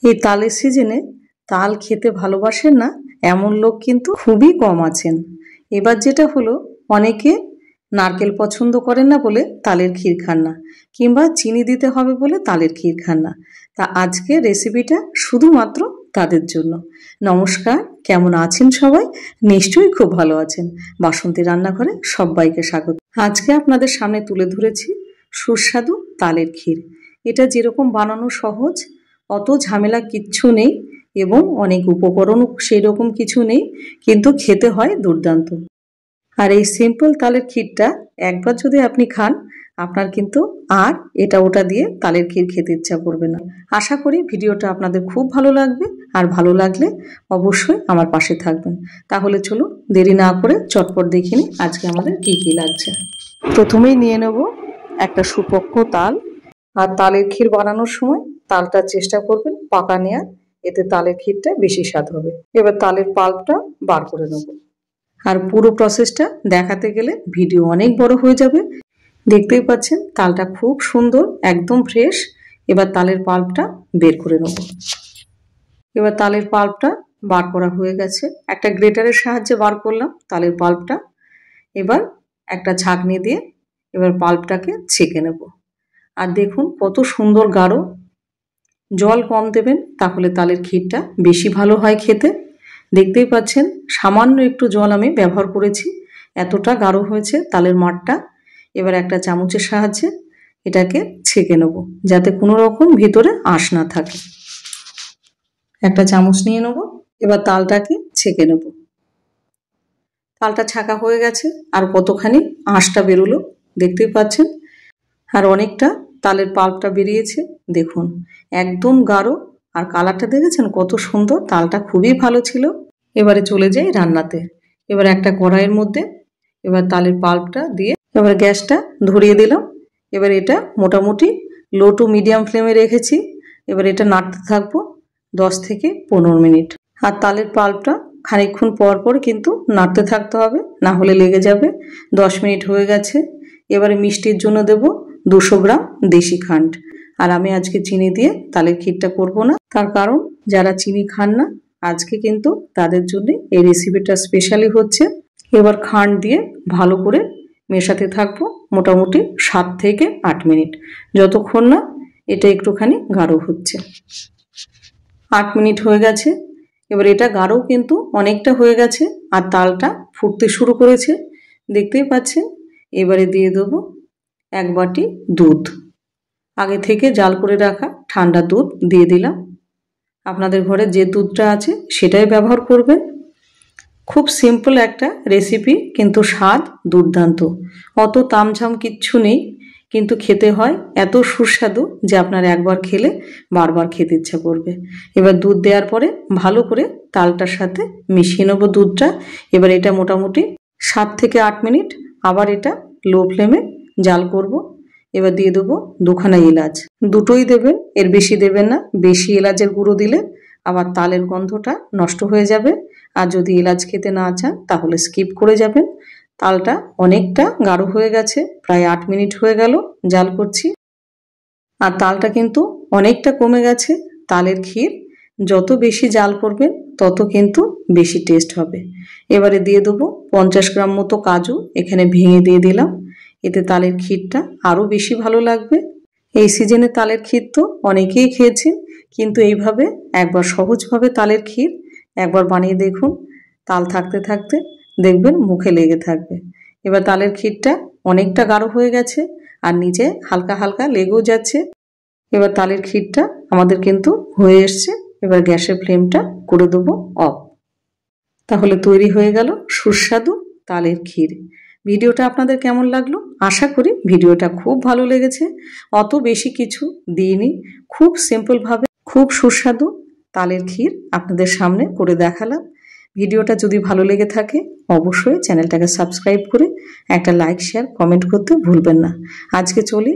এই তালের সিজনে তাল খেতে ভালোবাসেন না এমন লোক কিন্তু খুবই কম আছেন। এবার যেটা হলো, অনেকে নারকেল পছন্দ করেন না বলে তালের ক্ষীর খান না, কিংবা চিনি দিতে হবে বলে তালের ক্ষীর খান না। তা আজকে রেসিপিটা শুধুমাত্র তাদের জন্য। নমস্কার, কেমন আছেন সবাই? নিশ্চয়ই খুব ভালো আছেন। বাসন্তী রান্নাঘরে সবাইকে স্বাগত। আজকে আপনাদের সামনে তুলে ধরেছি সুস্বাদু তালের ক্ষীর। এটা যেরকম বানানো সহজ, অত ঝামেলা কিচ্ছু নেই, এবং অনেক উপকরণও সেই রকম কিছু নেই, কিন্তু খেতে হয় দুর্দান্ত। আর এই সিম্পল তালের ক্ষীরটা একবার যদি আপনি খান, আপনার কিন্তু আর এটা ওটা দিয়ে তালের ক্ষীর খেতে ইচ্ছা করবে না। আশা করি ভিডিওটা আপনাদের খুব ভালো লাগবে, আর ভালো লাগলে অবশ্যই আমার পাশে থাকবেন। তাহলে চলুন দেরি না করে চটপট দেখে নিই আজকে আমাদের কি কি লাগছে। প্রথমেই নিয়ে নেব একটা সুপক্ষ তাল। আর তালের ক্ষীর বানানোর সময় তালটা চেষ্টা করবেন পাকা নেওয়ার, এতে তালের ক্ষীরটা বেশি স্বাদ হবে। এবার তালের পাল্পটা বার করে নেব। আর পুরো প্রসেসটা দেখাতে গেলে ভিডিও অনেক বড় হয়ে যাবে। দেখতেই পাচ্ছেন তালটা খুব সুন্দর, একদম ফ্রেশ। এবার তালের পাল্পটা বের করে নেব। এবার তালের পাল্পটা বার করা হয়ে গেছে, একটা গ্রেটারের সাহায্যে বার করলাম তালের পাল্পটা। এবার একটা ছাঁকনি দিয়ে এবার পাল্পটাকে ছেঁকে নেব। আর দেখুন কত সুন্দর গাঢ়। জল কম দেবেন, তাহলে তালের ক্ষীরটা বেশি ভালো হয় খেতে। দেখতেই পাচ্ছেন সামান্য একটু জল আমি ব্যবহার করেছি, এতটা গাঢ় হয়েছে তালের মাঠটা। এবার একটা চামচের সাহায্যে এটাকে ছেঁকে নেব, যাতে কোনো রকম ভিতরে আঁশ না থাকে। একটা চামচ নিয়ে নেব, এবার তালটাকে ছেঁকে নেব। তালটা ছাঁকা হয়ে গেছে, আর কতখানি আঁশটা বেরোলো দেখতেই পাচ্ছেন। আর অনেকটা তালের পাল্পটা বেরিয়েছে, দেখুন একদম গাঢ়। আর কালারটা দেখেছেন কত সুন্দর, তালটা খুবই ভালো ছিল। এবারে চলে যাই রান্নাতে। এবার একটা কড়াইয়ের মধ্যে এবার তালের পাল্পটা দিয়ে এবার গ্যাসটা ধরিয়ে দিলাম। এবার এটা মোটামুটি লো টু মিডিয়াম ফ্লেমে রেখেছি। এবার এটা নাড়তে থাকবো 10 থেকে 15 মিনিট। আর তালের পাল্পটা খানিকক্ষণ পর পর কিন্তু নাড়তে থাকতে হবে, না হলে লেগে যাবে। 10 মিনিট হয়ে গেছে। এবারে মিষ্টির জন্য দেব 200 গ্রাম দেশি খান্ড। আর আমি আজকে চিনি দিয়ে তালের ক্ষীরটা করব না, তার কারণ যারা চিনি খান না আজকে কিন্তু তাদের জন্য এই রেসিপিটা স্পেশালি হচ্ছে। এবার খান্ড দিয়ে ভালো করে মেশাতে থাকবো মোটামুটি 7 থেকে 8 মিনিট, যতক্ষণ না এটা একটুখানি গাঢ় হচ্ছে। 8 মিনিট হয়ে গেছে। এবার এটা গাঢ় কিন্তু অনেকটা হয়ে গেছে, আর তালটা ফুটতে শুরু করেছে, দেখতেই পাচ্ছেন। এবারে দিয়ে দেবো 1 বাটি দুধ। আগে থেকে জাল করে রাখা ঠান্ডা দুধ দিয়ে দিলাম। আপনাদের ঘরে যে দুধটা আছে সেটাই ব্যবহার করবেন। খুব সিম্পল একটা রেসিপি, কিন্তু স্বাদ দুর্দান্ত। অত তামঝাম কিচ্ছু নেই, কিন্তু খেতে হয় এত সুস্বাদু যে আপনার একবার খেলে বারবার খেতে ইচ্ছা করবে। এবার দুধ দেওয়ার পরে ভালো করে তালটার সাথে মিশিয়ে নেবো দুধটা। এবার এটা মোটামুটি 7 থেকে 8 মিনিট আবার এটা লো ফ্লেমে জাল করব। এবার দিয়ে দেবো 2খানা এলাচ। দুটোই দেবেন, এর বেশি দেবেন না। বেশি এলাচের গুঁড়ো দিলে আবার তালের গন্ধটা নষ্ট হয়ে যাবে। আর যদি এলাচ খেতে না চান তাহলে স্কিপ করে যাবেন। তালটা অনেকটা গাঢ় হয়ে গেছে, প্রায় 8 মিনিট হয়ে গেল জাল করছি। আর তালটা কিন্তু অনেকটা কমে গেছে। তালের ক্ষীর যত বেশি জাল করবেন তত কিন্তু বেশি টেস্ট হবে। এবারে দিয়ে দেবো 50 গ্রাম মতো কাজু, এখানে ভেঙে দিয়ে দিলাম। এতে তালের ক্ষীরটা আরও বেশি ভালো লাগবে। এই সিজনে তালের ক্ষীর তো অনেকেই খেয়েছেন, কিন্তু এইভাবে একবার সহজভাবে তালের ক্ষীর একবার বানিয়ে দেখুন। তাল থাকতে থাকতে দেখবেন মুখে লেগে থাকবে। এবার তালের ক্ষীরটা অনেকটা গাঢ় হয়ে গেছে, আর নিচে হালকা হালকা লেগেও যাচ্ছে। এবার তালের ক্ষীরটা আমাদের কিন্তু হয়ে এসছে। এবার গ্যাসের ফ্লেমটা করে দেবো অফ। তাহলে তৈরি হয়ে গেল সুস্বাদু তালের ক্ষীর। ভিডিওটা আপনাদের কেমন লাগলো? আশা করি ভিডিওটা খুব ভালো লেগেছে। অত বেশি কিছু দিইনি, খুব সিম্পলভাবে খুব সুস্বাদু তালের ক্ষীর আপনাদের সামনে করে দেখালাম। ভিডিওটা যদি ভালো লেগে থাকে অবশ্যই চ্যানেলটাকে সাবস্ক্রাইব করে একটা লাইক, শেয়ার, কমেন্ট করতে ভুলবেন না। আজকে চলি।